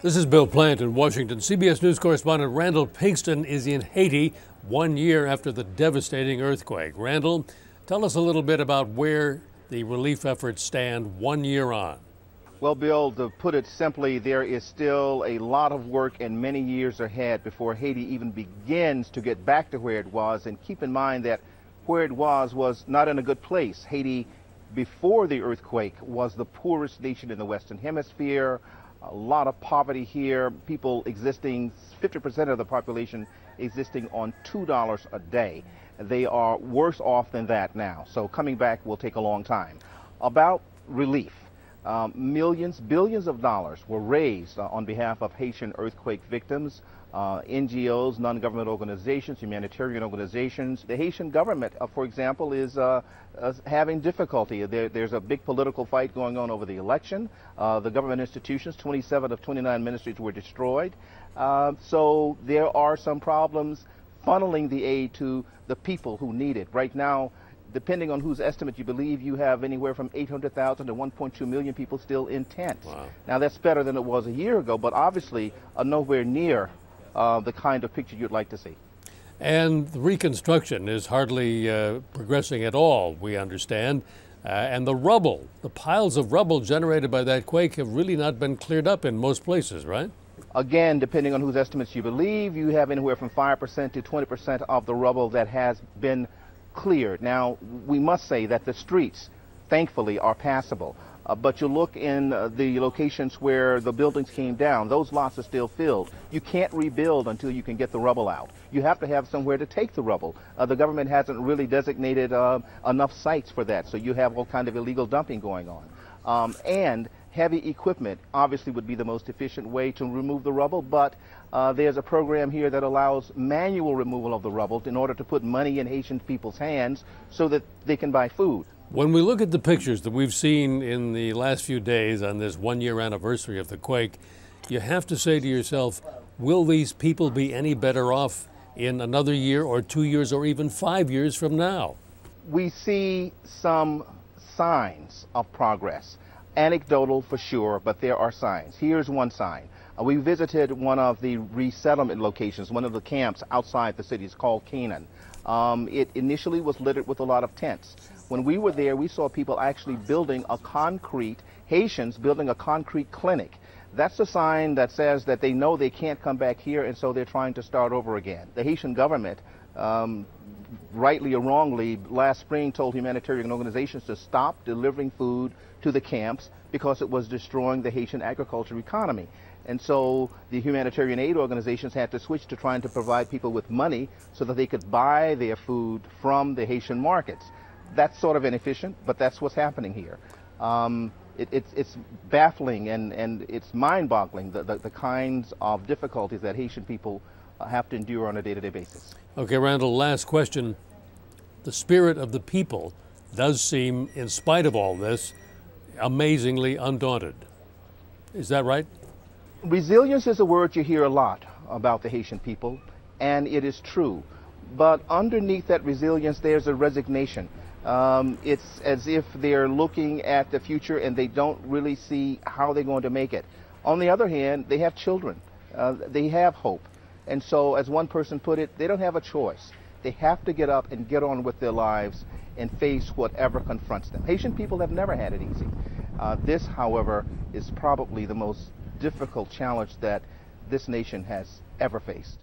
This is Bill Plante in Washington. CBS News correspondent Randall Pinkston is in Haiti 1 year after the devastating earthquake. Randall, tell us a little bit about where the relief efforts stand 1 year on. Well, Bill, to put it simply, there is still a lot of work and many years ahead before Haiti even begins to get back to where it was. And keep in mind that where it was not in a good place. Haiti, before the earthquake, was the poorest nation in the Western Hemisphere. A lot of poverty here, people existing, 50% of the population existing on $2 a day. They are worse off than that now. So coming back will take a long time. About relief. Billions of dollars were raised on behalf of Haitian earthquake victims, NGOs, non-government organizations, humanitarian organizations. The Haitian government, for example, is having difficulty. There's a big political fight going on over the election. The government institutions, 27 of 29 ministries were destroyed. So there are some problems funneling the aid to the people who need it. Right now, depending on whose estimate you believe, you have anywhere from 800,000 to 1.2 million people still in tents. Wow. Now, that's better than it was a year ago, but obviously nowhere near the kind of picture you'd like to see. And the reconstruction is hardly progressing at all, we understand. And the rubble, the piles of rubble generated by that quake have really not been cleared up in most places, right? Again, depending on whose estimates you believe, you have anywhere from 5% to 20% of the rubble that has been cleared. Now, we must say that the streets, thankfully, are passable. But you look in the locations where the buildings came down, those lots are still filled. You can't rebuild until you can get the rubble out. You have to have somewhere to take the rubble. The government hasn't really designated enough sites for that, so you have all kind of illegal dumping going on. And heavy equipment obviously would be the most efficient way to remove the rubble, but there's a program here that allows manual removal of the rubble in order to put money in Haitian people's hands so that they can buy food. When we look at the pictures that we've seen in the last few days on this 1 year anniversary of the quake, you have to say to yourself, will these people be any better off in another year or 2 years or even 5 years from now? We see some signs of progress. Anecdotal for sure, but there are signs. Here's one sign. We visited one of the resettlement locations, one of the camps outside the city. It's called Canaan. It initially was littered with a lot of tents. When we were there, we saw people actually building Haitians building a concrete clinic. That's a sign that says that they know they can't come back here, and so they're trying to start over again. The Haitian government, rightly or wrongly, last spring told humanitarian organizations to stop delivering food to the camps because it was destroying the Haitian agriculture economy. And so the humanitarian aid organizations had to switch to trying to provide people with money so that they could buy their food from the Haitian markets. That's sort of inefficient, but that's what's happening here. It's baffling and it's mind-boggling, the kinds of difficulties that Haitian people have to endure on a day-to-day basis. Okay, Randall, last question. The spirit of the people does seem, in spite of all this, amazingly undaunted. Is that right? Resilience is a word you hear a lot about the Haitian people, and it is true. But underneath that resilience, there's a resignation. It's as if they're looking at the future and they don't really see how they're going to make it. On the other hand, they have children. They have hope. And so, as one person put it, they don't have a choice. They have to get up and get on with their lives and face whatever confronts them. Haitian people have never had it easy. This, however, is probably the most difficult challenge that this nation has ever faced.